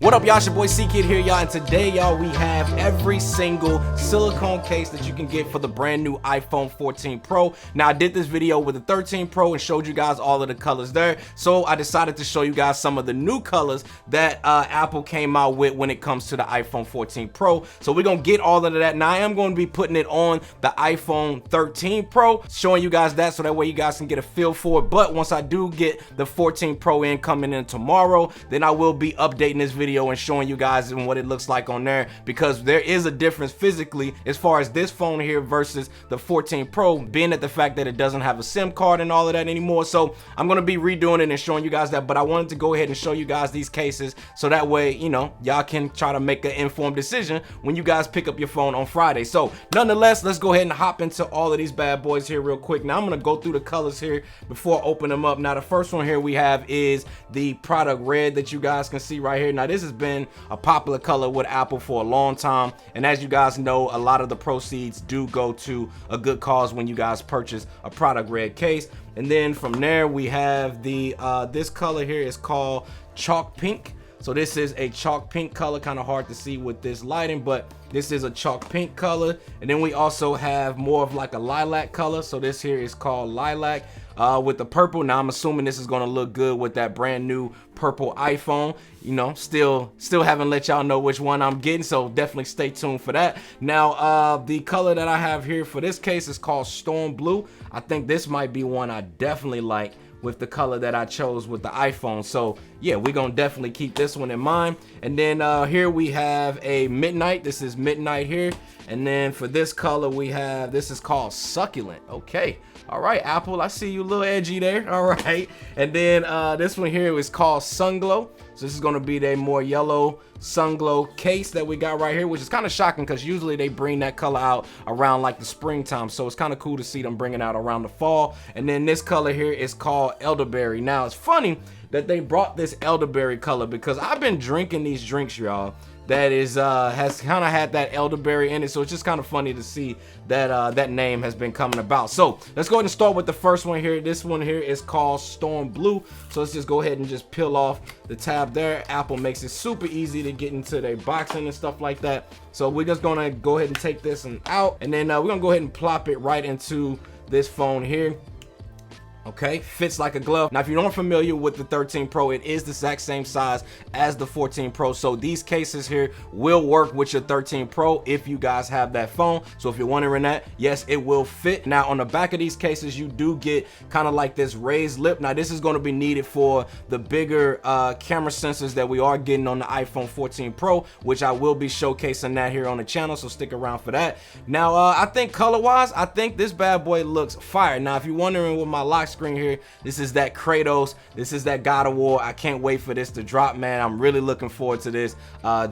What up, y'all? It's your boy CKid here, y'all, and today, y'all, we have every single silicone case that you can get for the brand new iPhone 14 Pro. Now, I did this video with the 13 Pro and showed you guys all of the colors there, so I decided to show you guys some of the new colors that Apple came out with when it comes to the iPhone 14 Pro. So we're gonna get all of that. Now, I am going to be putting it on the iPhone 13 Pro, showing you guys that so that way you guys can get a feel for it. But once I do get the 14 Pro coming in tomorrow, then I will be updating this video and showing you guys what it looks like on there, because there is a difference physically as far as this phone here versus the 14 Pro, being at the fact that it doesn't have a SIM card and all of that anymore. So I'm going to be redoing it and showing you guys that, but I wanted to go ahead and show you guys these cases so that way, you know, y'all can try to make an informed decision when you guys pick up your phone on Friday. So nonetheless, let's go ahead and hop into all of these bad boys here real quick. Now I'm going to go through the colors here before I open them up. Now the first one here we have is the product red that you guys can see right here. Now this has been a popular color with Apple for a long time, and as you guys know, a lot of the proceeds do go to a good cause when you guys purchase a product red case. And then from there we have the this color here is called chalk pink. So this is a chalk pink color, kind of hard to see with this lighting, but this is a chalk pink color. And then we also have more of like a lilac color. So this here is called lilac with the purple. Now I'm assuming this is going to look good with that brand new purple iPhone. You know, still haven't let y'all know which one I'm getting, so definitely stay tuned for that. Now the color that I have here for this case is called storm blue. I think this might be one I definitely like with the color that I chose with the iPhone. So yeah, we're gonna definitely keep this one in mind. And then here we have a midnight. This is midnight here. And then for this color we have, this is called succulent. Okay, all right, Apple, I see you a little edgy there. All right. And then this one here is called sunglow. So this is going to be the more yellow sunglow case that we got right here, which is kind of shocking because usually they bring that color out around like the springtime. So it's kind of cool to see them bringing out around the fall. And then this color here is called elderberry. Now it's funny that they brought this elderberry color because I've been drinking these drinks, y'all, that is has kind of had that elderberry in it. So it's just kind of funny to see that that name has been coming about. So let's go ahead and start with the first one here. This one here is called storm blue. So let's just go ahead and just peel off the tab there. Apple makes it super easy to get into their boxing and stuff like that. So we're just gonna go ahead and take this one out, and then we're gonna go ahead and plop it right into this phone here. Okay, fits like a glove. Now if you're not familiar with the 13 Pro, it is the exact same size as the 14 Pro, so these cases here will work with your 13 Pro if you guys have that phone. So if you're wondering that, yes, it will fit. Now on the back of these cases you do get kind of like this raised lip. Now this is going to be needed for the bigger camera sensors that we are getting on the iPhone 14 Pro, which I will be showcasing that here on the channel, so stick around for that. Now I think color wise, I think this bad boy looks fire. Now if you're wondering what my lock screen here, this is that Kratos, this is that God of War. I can't wait for this to drop, man. I'm really looking forward to this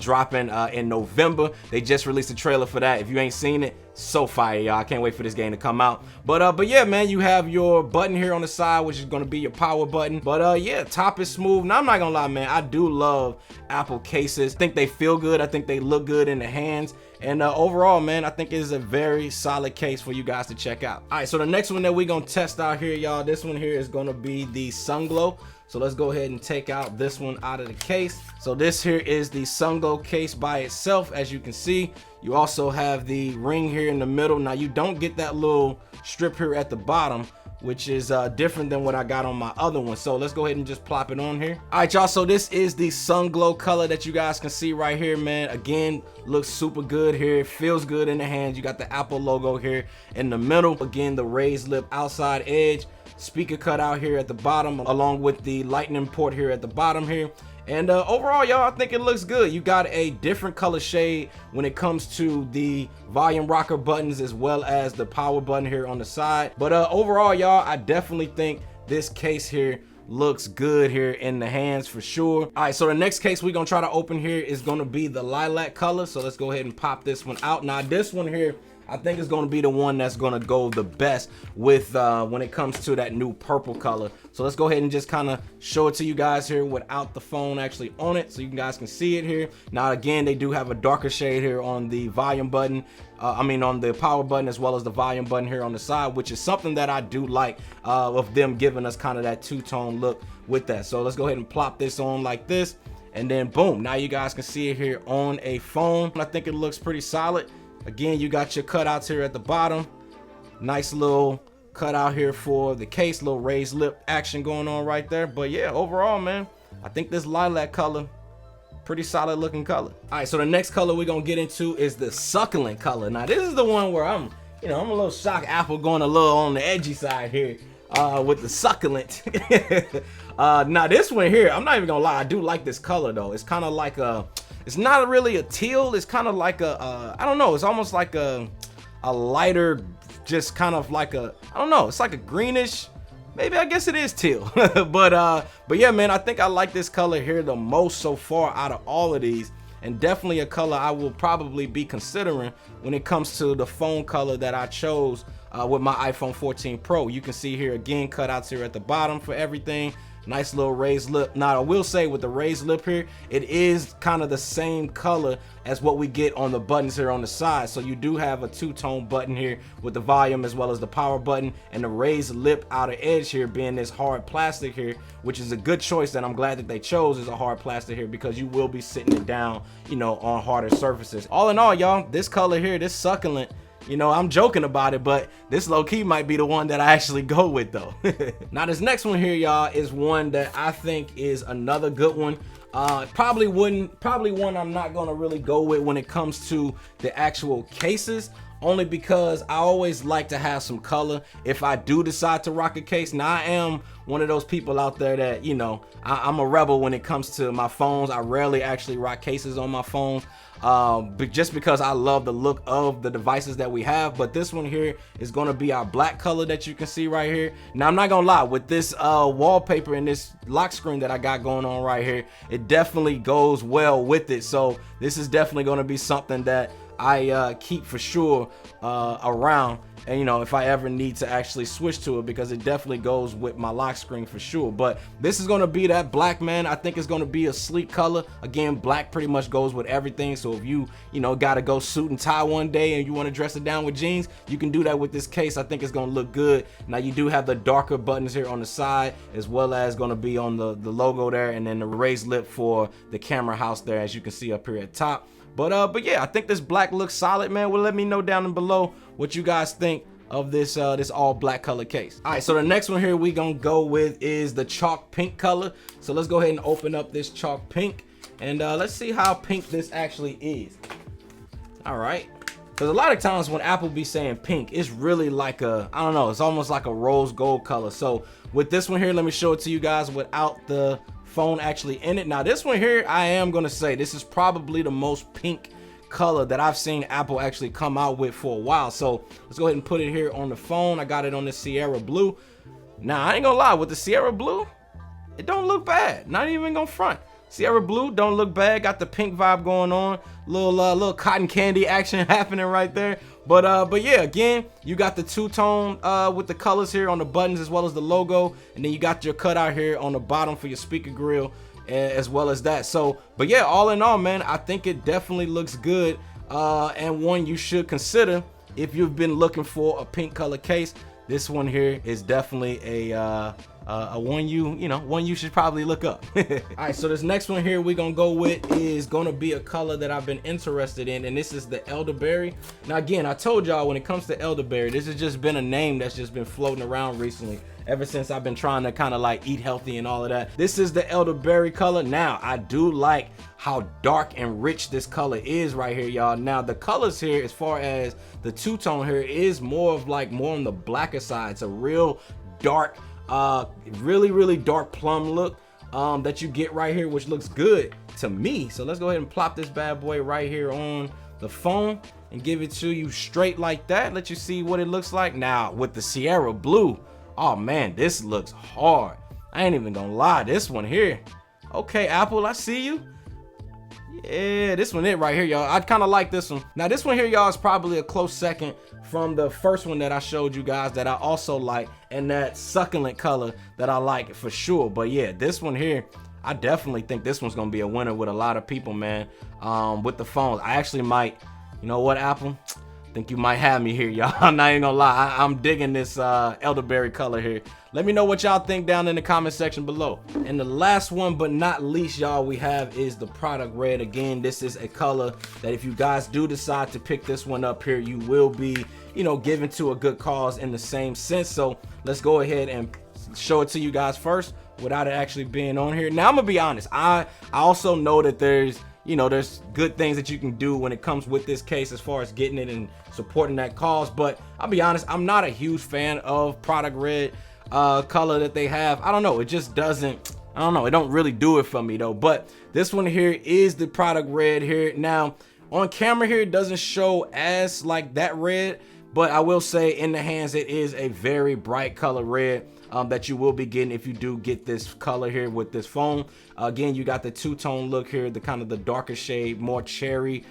dropping in November. They just released a trailer for that. If you ain't seen it, so fire, y'all. I can't wait for this game to come out. But yeah, man, you have your button here on the side, which is going to be your power button. But yeah, top is smooth. Now I'm not gonna lie, man, I do love Apple cases. I think they feel good. I think they look good in the hands. And overall, man, I think it is a very solid case for you guys to check out. All right, so the next one that we're gonna test out here, y'all, this one here is gonna be the sunglow. So let's go ahead and take out this one out of the case. So this here is the sunglow case by itself. As you can see, you also have the ring here in the middle. Now you don't get that little strip here at the bottom, which is different than what I got on my other one. So let's go ahead and just plop it on here. All right, y'all, so this is the sunglow color that you guys can see right here, man. Again, looks super good here. Feels good in the hands. You got the Apple logo here in the middle. Again, the raised lip outside edge. Speaker cutout here at the bottom, along with the lightning port here at the bottom here. And overall, y'all, I think it looks good. You got a different color shade when it comes to the volume rocker buttons as well as the power button here on the side. But overall, y'all, I definitely think this case here looks good here in the hands for sure. All right, so the next case we're gonna try to open here is gonna be the lilac color. So let's go ahead and pop this one out. Now this one here, I think it's going to be the one that's going to go the best with when it comes to that new purple color. So let's go ahead and just kind of show it to you guys here without the phone actually on it, so you guys can see it here. Now again, they do have a darker shade here on the volume button, on the power button, as well as the volume button here on the side, which is something that I do like of them giving us kind of that two-tone look with that. So let's go ahead and plop this on like this. and then boom, now you guys can see it here on a phone. I think it looks pretty solid. Again, you got your cutouts here at the bottom. Nice little cutout here for the case, little raised lip action going on right there. But yeah, overall, man, I think this lilac color, pretty solid looking color. All right, so the next color we're gonna get into is the succulent color. Now this is the one where I'm a little shocked Apple going a little on the edgy side here with the succulent. Now this one here, I'm not even gonna lie, I do like this color though. It's kind of like it's not really a teal, it's kind of like I don't know, it's almost like a lighter, just kind of like I don't know, it's like a greenish, maybe, I guess it is teal. but yeah, man, I think I like this color here the most so far out of all of these, and definitely a color I will probably be considering when it comes to the phone color that I chose with my iPhone 14 Pro. You can see here again, cutouts here at the bottom for everything. Nice little raised lip. Now I will say with the raised lip here, it is kind of the same color as what we get on the buttons here on the side. So you do have a two-tone button here with the volume as well as the power button, and the raised lip outer edge here being this hard plastic here, which is a good choice that I'm glad that they chose as a hard plastic here, because you will be sitting it down, on harder surfaces. All in all, y'all, this color here, this succulent, I'm joking about it, but this low-key might be the one that I actually go with though. Now this next one here, y'all, is one that I think is another good one. Probably one I'm not gonna really go with when it comes to the actual cases, only because I always like to have some color if I do decide to rock a case. Now I am one of those people out there that, I'm a rebel when it comes to my phones. I rarely actually rock cases on my phones, but just because I love the look of the devices that we have. But this one here is going to be our black color that you can see right here. Now I'm not gonna lie, with this wallpaper and this lock screen that I got going on right here, it definitely goes well with it. So this is definitely going to be something that I keep for sure around, and if I ever need to actually switch to it, because it definitely goes with my lock screen for sure. But this is going to be that black, man. I think it's going to be a sleek color. Again, black pretty much goes with everything. So if you got to go suit and tie one day and you want to dress it down with jeans, you can do that with this case. I think it's going to look good. Now you do have the darker buttons here on the side, as well as going to be on the logo there, and then the raised lip for the camera house there, as you can see up here at top. But yeah, I think this black looks solid, man. Well, let me know down below what you guys think of this this all black color case. All right, so the next one here we gonna go with is the chalk pink color. So let's go ahead and open up this chalk pink, and let's see how pink this actually is. All right, because a lot of times when Apple be saying pink, it's really like I don't know, it's almost like a rose gold color. So with this one here, let me show it to you guys without the phone actually in it. Now this one here, I am gonna say this is probably the most pink color that I've seen Apple actually come out with for a while. So let's go ahead and put it here on the phone. I got it on the Sierra Blue. Now I ain't gonna lie, with the Sierra Blue, it don't look bad. Not even gonna front. Sierra Blue don't look bad. Got the pink vibe going on. Little cotton candy action happening right there. But yeah, again, you got the two-tone with the colors here on the buttons as well as the logo, and then you got your cutout here on the bottom for your speaker grill as well as that. So, but yeah, all in all, man, I think it definitely looks good, and one you should consider if you've been looking for a pink color case. This one here is definitely a one you should probably look up. All right, so this next one here we're gonna go with is gonna be a color that I've been interested in, and this is the elderberry. Now again, I told y'all when it comes to elderberry, this has just been a name that's just been floating around recently, ever since I've been trying to kind of like eat healthy and all of that. This is the elderberry color. Now I do like how dark and rich this color is right here, y'all. Now the colors here, as far as the two-tone here, is more on the blacker side. It's a real dark, really dark plum look that you get right here, which looks good to me. So let's go ahead and plop this bad boy right here on the phone and give it to you straight like that. Let you see what it looks like. Now with the Sierra Blue, oh man, this looks hard. I ain't even gonna lie, this one here. Okay, Apple, I see you. Yeah, this one it right here, y'all. I kind of like this one. Now this one here, y'all, is probably a close second from the first one that I showed you guys that I also like, and that succulent color that I like for sure. But yeah, this one here, I definitely think this one's gonna be a winner with a lot of people, man. With the phones, I actually might, you know what, Apple, think you might have me here, y'all. I'm not even gonna lie. I'm digging this elderberry color here. Let me know what y'all think down in the comment section below. And the last one but not least, y'all, we have is the product red. Again, this is a color that if you guys do decide to pick this one up here, you will be, you know, given to a good cause in the same sense. So let's go ahead and show it to you guys first without it actually being on here. Now I'm gonna be honest, I also know that there's, you know, there's good things that you can do when it comes with this case as far as getting it and supporting that cause, but I'll be honest, I'm not a huge fan of product red color that they have. I don't know, it just doesn't, I don't know, it don't really do it for me though. But this one here is the product red here. Now on camera here it doesn't show as like that red, but I will say in the hands it is a very bright color red that you will be getting if you do get this color here with this phone. Again, you got the two-tone look here, the kind of the darker shade, more cherry,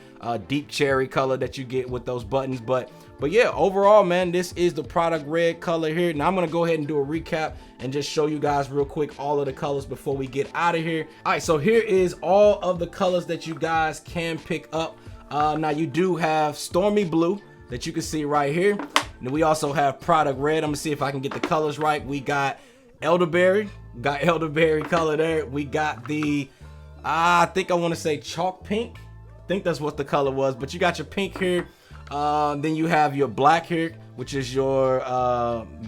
deep cherry color that you get with those buttons. But yeah, overall, man, this is the product red color here. Now I'm gonna go ahead and do a recap and just show you guys real quick all of the colors before we get out of here. All right, so here is all of the colors that you guys can pick up. Now you do have stormy blue that you can see right here. And we also have product red. I'm gonna see if I can get the colors right. We got elderberry, color there. We got the, I think I want to say chalk pink. I think that's what the color was, but you got your pink here. Then you have your black here, which is your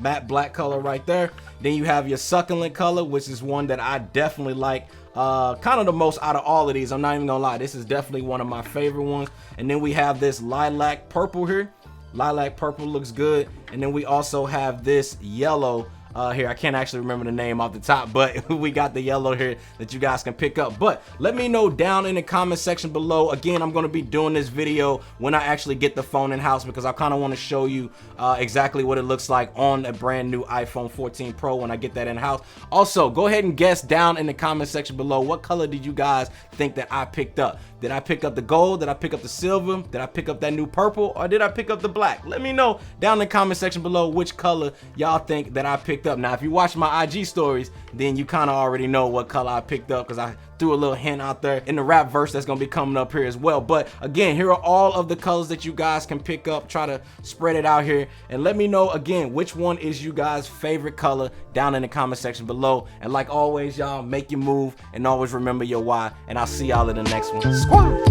matte black color right there. Then you have your succulent color, which is one that I definitely like. Kind of the most out of all of these. I'm not even gonna lie, this is definitely one of my favorite ones. And then we have this lilac purple here. Lilac purple looks good. And then we also have this yellow here. I can't actually remember the name off the top, but we got the yellow here that you guys can pick up. But let me know down in the comment section below. Again, I'm going to be doing this video when I actually get the phone in house, because I kind of want to show you exactly what it looks like on a brand new iPhone 14 Pro when I get that in house. Also, go ahead and guess down in the comment section below, what color did you guys think that I picked up? Did I pick up the gold? Did I pick up the silver? Did I pick up that new purple? Or did I pick up the black? Let me know down in the comment section below which color y'all think that I picked up. Now, if you watch my IG stories, then you kind of already know what color I picked up, because I threw a little hint out there in the rap verse that's gonna be coming up here as well. But again, here are all of the colors that you guys can pick up. Try to spread it out here and let me know again which one is you guys' favorite color down in the comment section below. And like always, y'all, make your move and always remember your why, and I'll see y'all in the next one. Squad.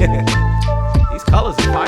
These colors are fire.